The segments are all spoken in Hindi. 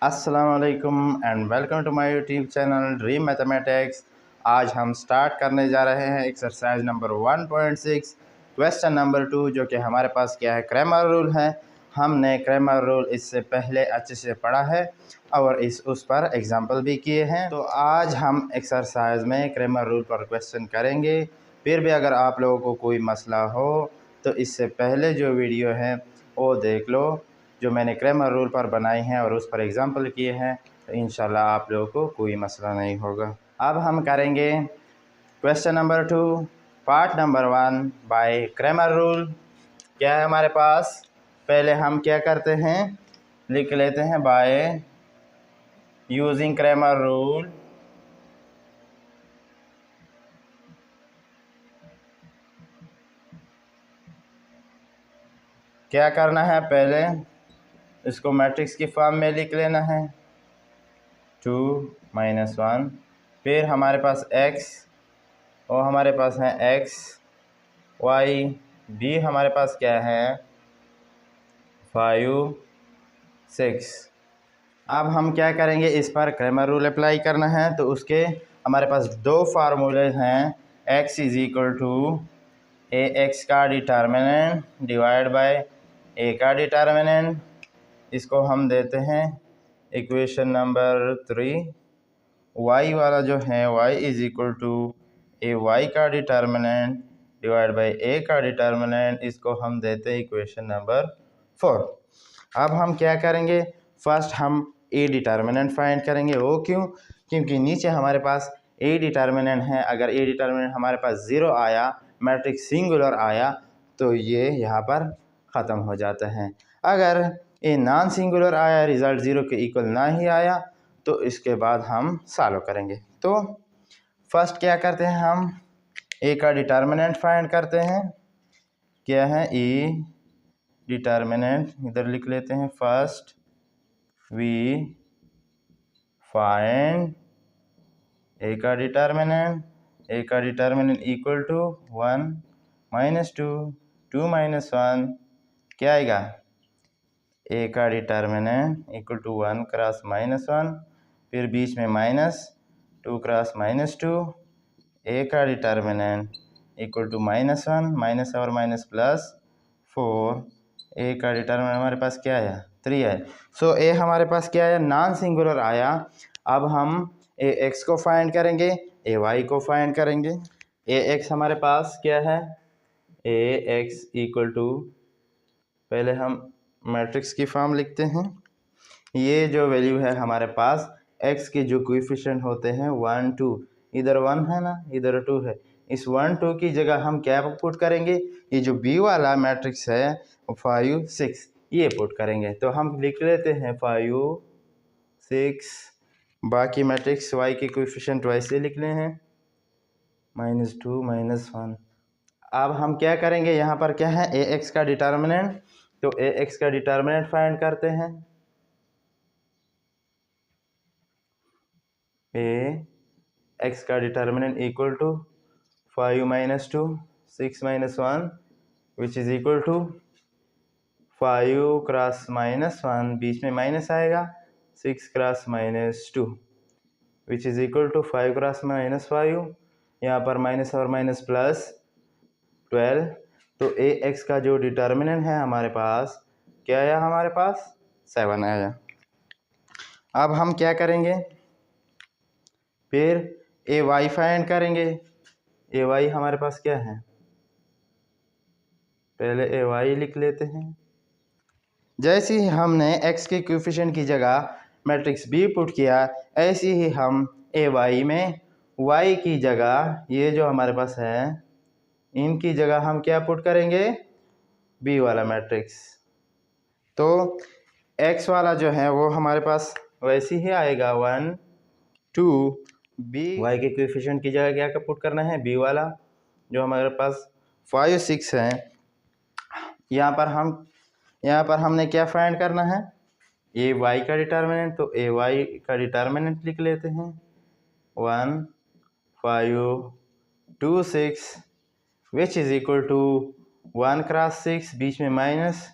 अस्सलामुअलैकुम and welcome to my YouTube channel dream mathematics. आज हम स्टार्ट करने जा रहे हैं एक्सरसाइज नंबर 1.6 क्वेश्चन नंबर 2, जो कि हमारे पास क्या है, क्रैमर रूल है। हमने क्रैमर रूल इससे पहले अच्छे से पढ़ा है और उस पर एग्जाम्पल भी किए हैं। तो आज हम एक्सरसाइज में क्रैमर रूल पर क्वेश्चन करेंगे। फिर भी अगर आप लोगों को कोई मसला हो तो इससे पहले जो वीडियो है वो देख लो, जो मैंने क्रैमर रूल पर बनाई हैं और उस पर एग्जाम्पल किए हैं, तो इंशाल्लाह आप लोगों को कोई मसला नहीं होगा। अब हम करेंगे question number 2 part number 1 by Cramer rule. क्या है हमारे पास, पहले हम क्या करते हैं, लिख लेते हैं बाय यूजिंग क्रैमर रूल। क्या करना है, पहले इसको मैट्रिक्स की फॉर्म में लिख लेना है 2 - 1। फिर हमारे पास x और हमारे पास है x, y, b हमारे पास क्या है 5 6। अब हम क्या करेंगे, इस पर क्रैमर रूल अप्लाई करना है। तो उसके हमारे पास दो फार्मूले हैं, x is equal to A x का डिटर्मिनेंट डिवाइड बाय ए का डिटर्मिनेंट। इसको हम देते हैं इक्वेशन नंबर 3। y वाला जो है y is equal to A Y का डिटर्मिनेंट डिवाइड बाय ए का डिटर्मिनेंट। इसको हम देते हैं इक्वेशन नंबर 4। अब हम क्या करेंगे, फर्स्ट हम ए डिटर्मिनेंट फाइंड करेंगे। वो क्यों, क्योंकि नीचे हमारे पास ए डिटर्मिनेंट है। अगर ए डिटर्मिनेंट हमारे पास 0 आया, मैट्रिक्स सिंगुलर आया, तो ये यहाँ पर ख़त्म हो जाता है। अगर ए नॉन सिंगुलर आया, रिज़ल्ट 0 के इक्वल ना ही आया, तो इसके बाद हम सॉल्व करेंगे। तो फर्स्ट क्या करते हैं, हम ए का डिटर्मिनेंट फाइंड करते हैं। क्या है, ई डिटर्मिनेंट इधर लिख लेते हैं। फर्स्ट वी फाइंड ए का डिटर्मिनेंट इक्वल टू 1 - 2 2 - 1 क्या आएगा, ए का डिटर्मिनेंट इक्वल टू 1 क्रॉस -1, फिर बीच में -2 क्रॉस -2, ए का डिटर्मिनेंट इक्वल टू -1 माइनस और माइनस प्लस 4। ए का डिटर्मिनेंट हमारे पास क्या आया, 3 है। सो ए हमारे पास क्या आया, नॉन सिंगुलर आया। अब हम ए एक्स को फाइंड करेंगे, ए वाई को फाइंड करेंगे। ए एक्स हमारे पास क्या है, ए एक्स इक्वल टू, पहले हम मैट्रिक्स की फॉर्म लिखते हैं। ये जो वैल्यू है हमारे पास, x के जो कोएफिशिएंट होते हैं 1 2, इधर 1 है ना, इधर 2 है। इस 1 2 की जगह हम क्या पुट करेंगे, ये जो b वाला मैट्रिक्स है 5 6, ये पुट करेंगे। तो हम लिख लेते हैं 5 6। बाकी मैट्रिक्स y के कोएफिशिएंट वैसे लिखने हैं -2 -1। अब हम क्या करेंगे, यहाँ पर क्या है, ए एक्स का डिटर्मिनेंट। तो ए एक्स का डिटर्मिनेंट फाइंड करते हैं। ए एक्स का determinant equal to 5 - 2 6 - 1 which is equal to 5 cross -1, बीच में माइनस आएगा, 6 cross -2 which is equal to 5 cross -5, यहाँ पर माइनस और माइनस प्लस 12। तो ए एक्स का जो डिटर्मिनेंट है हमारे पास क्या आया, हमारे पास 7 आया। अब हम क्या करेंगे, फिर ए वाई फाइंड करेंगे। ए वाई हमारे पास क्या है, पहले ए वाई लिख लेते हैं। जैसे ही हमने x के कोएफिशिएंट की जगह मैट्रिक्स b पुट किया, ऐसे ही हम ए वाई में y की जगह, ये जो हमारे पास है, इनकी जगह हम क्या पुट करेंगे, b वाला मैट्रिक्स। तो x वाला जो है वो हमारे पास वैसे ही आएगा 1 2। b y के कोएफिशिएंट की जगह क्या पुट करना है, b वाला, जो हमारे पास 5 6 है। यहाँ पर हमने क्या फाइंड करना है, ए वाई का डिटर्मिनेंट। तो ए वाई का डिटर्मिनेंट लिख लेते हैं 1 5 2 6 which is equal to 1 cross 6, बीच में माइनस,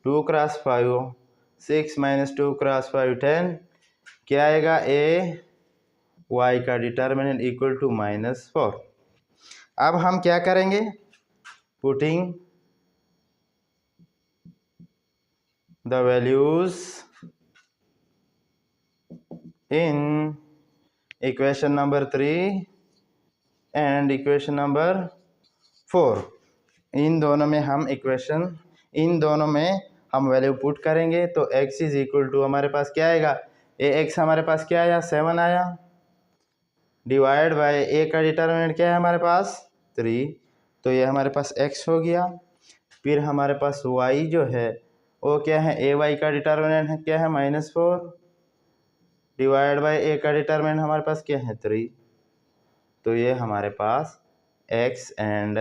2 क्रॉस 5 6 माइनस 2 क्रॉस 5 10, क्या आएगा ए वाई का डिटर्मिनेंट इक्वल टू -4। अब हम क्या करेंगे, putting the values in equation number 3 and equation number 4। इन दोनों में हम वैल्यू पुट करेंगे तो x इज इक्वल टू हमारे पास क्या आएगा, ए एक्स हमारे पास क्या आया 7 आया, डिवाइड बाय ए का डिटर्मिनेंट क्या है हमारे पास 3, तो ये हमारे पास x हो गया। फिर हमारे पास y जो है वो क्या है, ए वाई का डिटर्मिनेंट है क्या है -4, डिवाइड बाय ए का डिटर्मिनेंट हमारे पास क्या है 3, तो ये हमारे पास x एंड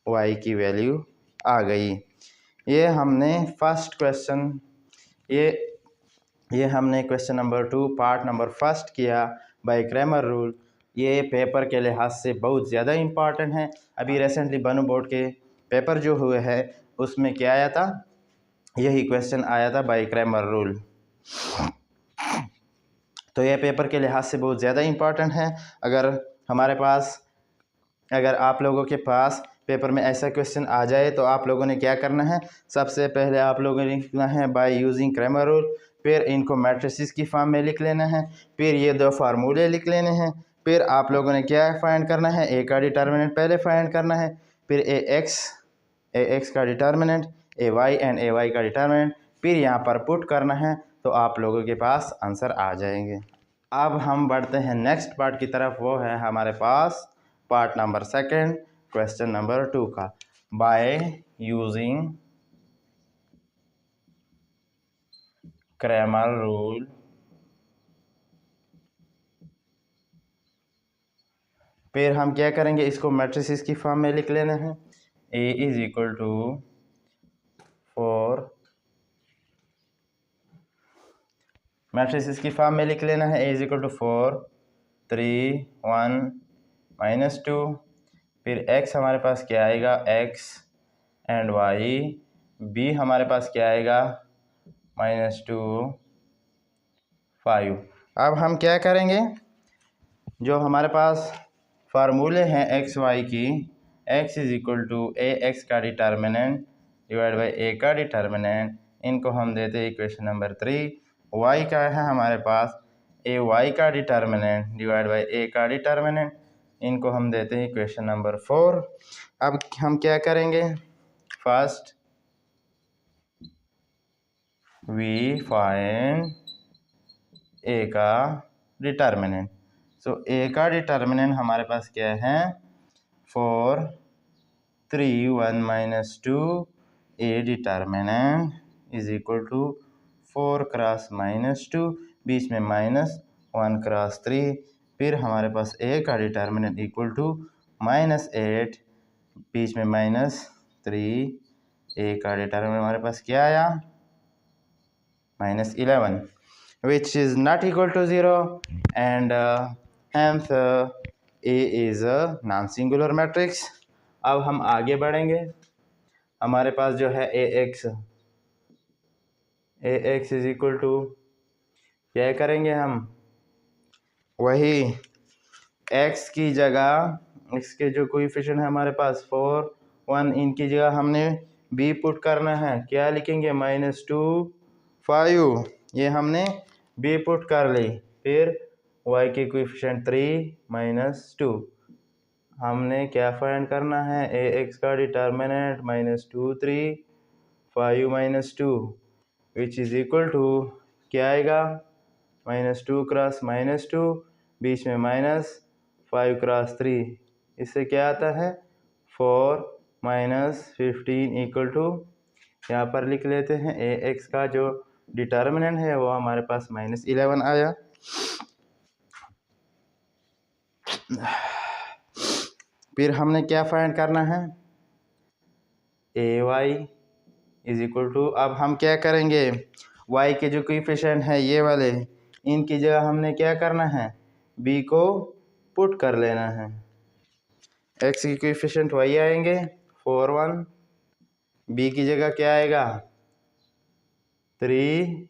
y की वैल्यू आ गई। ये हमने फर्स्ट क्वेश्चन, ये हमने question number 2 part number first किया बाय क्रैमर रूल। ये पेपर के लिहाज से बहुत ज़्यादा इम्पॉर्टेंट है। अभी रिसेंटली बनू बोर्ड के पेपर जो हुए हैं उसमें क्या आया था, यही क्वेश्चन आया था बाय क्रैमर रूल। तो यह पेपर के लिहाज से बहुत ज़्यादा इम्पॉर्टेंट है। अगर आप लोगों के पास पेपर में ऐसा क्वेश्चन आ जाए तो आप लोगों ने क्या करना है, सबसे पहले आप लोगों ने लिखना है बाय यूजिंग क्रैमर रूल, फिर इनको मैट्रिसेस की फॉर्म में लिख लेना है, फिर ये 2 फार्मूले लिख लेने हैं, फिर आप लोगों ने क्या फाइंड करना है, ए का डिटर्मिनेंट पहले फाइंड करना है, फिर ए एक्स का determinant, A Y and A Y का डिटर्मिनेंट, फिर यहाँ पर पुट करना है तो आप लोगों के पास आंसर आ जाएंगे। अब हम बढ़ते हैं नेक्स्ट पार्ट की तरफ, वो है हमारे पास पार्ट नंबर 2 क्वेश्चन नंबर 2 का, बाय यूजिंग क्रैमर रूल फिर हम क्या करेंगे, इसको मैट्रिसेस की फॉर्म में लिख लेना है। ए इज इक्वल टू 4, मैट्रिसेस की फॉर्म में लिख लेना है। ए इज इक्वल टू 4 3 1 -2, फिर x हमारे पास क्या आएगा x एंड y, b हमारे पास क्या आएगा -2 5। अब हम क्या करेंगे, जो हमारे पास फार्मूले हैं एक्स वाई की, x is equal to A x का डिटर्मिनेंट डिवाइड बाई ए का डिटर्मिनेंट, इनको हम देते हैं इक्वेशन नंबर 3। y का है हमारे पास ए वाई का डिटर्मिनेंट डिवाइड बाई ए का डिटर्मिनेंट, इनको हम देते हैं इक्वेशन नंबर 4। अब हम क्या करेंगे, फर्स्ट वी फाइंड ए का डिटर्मिनेंट। सो ए का डिटर्मिनेंट हमारे पास क्या है 4 3 1 -2, A determinant is equal to 4 cross -2, बीच में -1 क्रॉस 3, फिर हमारे पास ए का डिटर्मिनेंट इक्वल टू -8, बीच में -3, ए का डिटर्मिनेंट हमारे पास क्या आया -11, which is not equal to 0, and hence A is a non-singular matrix। अब हम आगे बढ़ेंगे, हमारे पास जो है A x is equal to क्या करेंगे हम, वही x की जगह, x के जो कोएफिशिएंट है हमारे पास 4 1, इनकी जगह हमने b पुट करना है, क्या लिखेंगे -2 5, ये हमने b पुट कर ली। फिर y के कोएफिशिएंट 3 -2, हमने क्या फाइंड करना है, ए एक्स का determinant -2 3 5 -2, which is equal to क्या आएगा -2 क्रॉस -2, बीच में -5 क्रॉस 3, इससे क्या आता है 4 -15 इक्वल टू, यहाँ पर लिख लेते हैं ए एक्स का जो डिटर्मिनेंट है वो हमारे पास -11 आया। फिर हमने क्या फाइंड करना है, ए वाई इज इक्वल टू, अब हम क्या करेंगे, y के जो कोएफिशिएंट है ये वाले, इनकी जगह हमने क्या करना है, b को पुट कर लेना है। x की कोएफिशिएंट y आएंगे 4 1, b की जगह क्या आएगा 3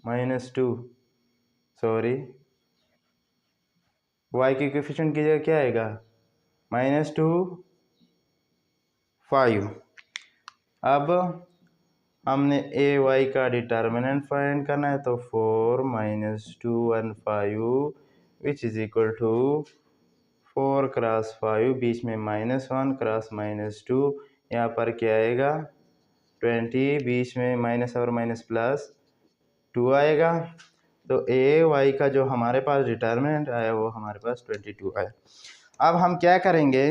माइनस 2, सॉरी y की कोफिशिएंट की जगह क्या आएगा -2 5। अब हमने ए वाई का डिटर्मिनेंट फाइंड करना है, तो 4 minus 2 1 5 which is equal to 4 cross 5, बीच में -1 क्रॉस -2, यहाँ पर क्या आएगा 20, बीच में माइनस और माइनस प्लस 2 आएगा। तो ए वाई का जो हमारे पास डिटर्मिनेंट आया वो हमारे पास 22 आया। अब हम क्या करेंगे,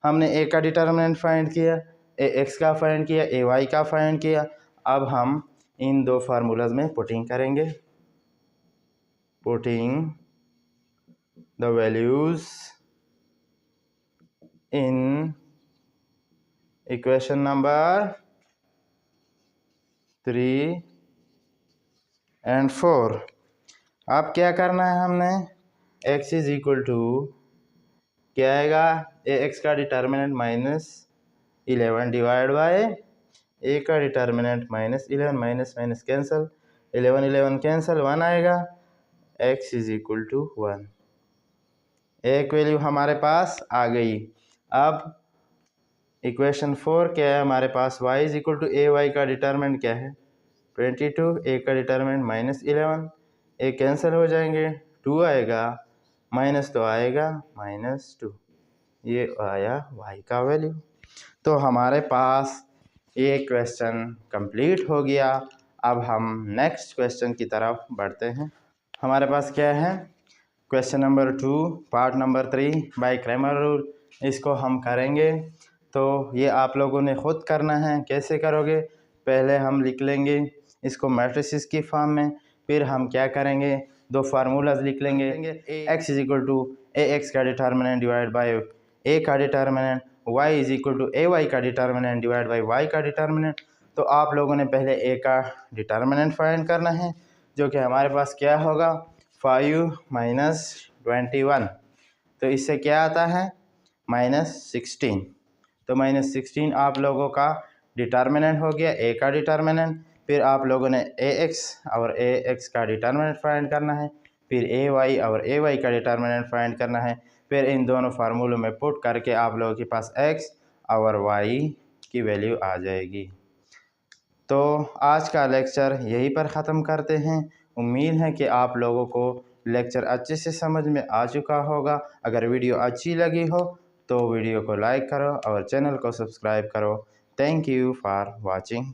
हमने ए का डिटर्मिनेंट फाइंड किया, ए एक्स का फाइंड किया, ए वाई का फाइंड किया। अब हम इन दो फार्मूलाज में पुटिंग करेंगे, putting the values in equation number 3 and 4। अब क्या करना है हमने, x इज इक्वल टू क्या आएगा, ए एक्स का डिटर्मिनेंट -11 डिवाइड बाय ए का determinant -11, minus minus cancel, 11 11 cancel, 1 आएगा, x इज इक्वल टू 1। एक वैल्यू हमारे पास आ गई। अब इक्वेशन 4 क्या है हमारे पास, y is equal to A Y का डिटर्मिनेंट क्या है 22, ए का डिटर्मिनेंट -11, ए कैंसिल हो जाएंगे, 2 आएगा, माइनस तो आएगा -2, ये आया y का वैल्यू। तो हमारे पास ये क्वेश्चन कंप्लीट हो गया। अब हम नेक्स्ट क्वेश्चन की तरफ बढ़ते हैं। हमारे पास क्या है, question number 2 part number 3 by Cramer rule. इसको हम करेंगे, तो ये आप लोगों ने खुद करना है। कैसे करोगे, पहले हम लिख लेंगे इसको मैट्रिसेस की फॉर्म में, फिर हम क्या करेंगे, दो फार्मूलाज लिख लेंगे, x is equal to A x का डिटर्मिनेंट डिवाइड बाय ए का determinant, y is equal to A Y का डिटर्मिनेंट डिवाइड बाय y का डिटर्मिनेंट। तो आप लोगों ने पहले a का डिटर्मिनेंट फाइंड करना है, जो कि हमारे पास क्या होगा 5 माइनस 21, तो इससे क्या आता है -16। तो -16 आप लोगों का डिटर्मिनेंट हो गया, ए का डिटर्मिनेंट। फिर आप लोगों ने ए एक्स और ए एक्स का डिटर्मिनेंट फाइंड करना है, फिर ए वाई और ए वाई का डिटर्मिनेंट फाइंड करना है। फिर इन दोनों फार्मूलों में पुट करके आप लोगों के पास एक्स और वाई की वैल्यू आ जाएगी। तो आज का लेक्चर यहीं पर ख़त्म करते हैं। उम्मीद है कि आप लोगों को लेक्चर अच्छे से समझ में आ चुका होगा। अगर वीडियो अच्छी लगी हो तो वीडियो को लाइक करो और चैनल को सब्सक्राइब करो। Thank you for watching.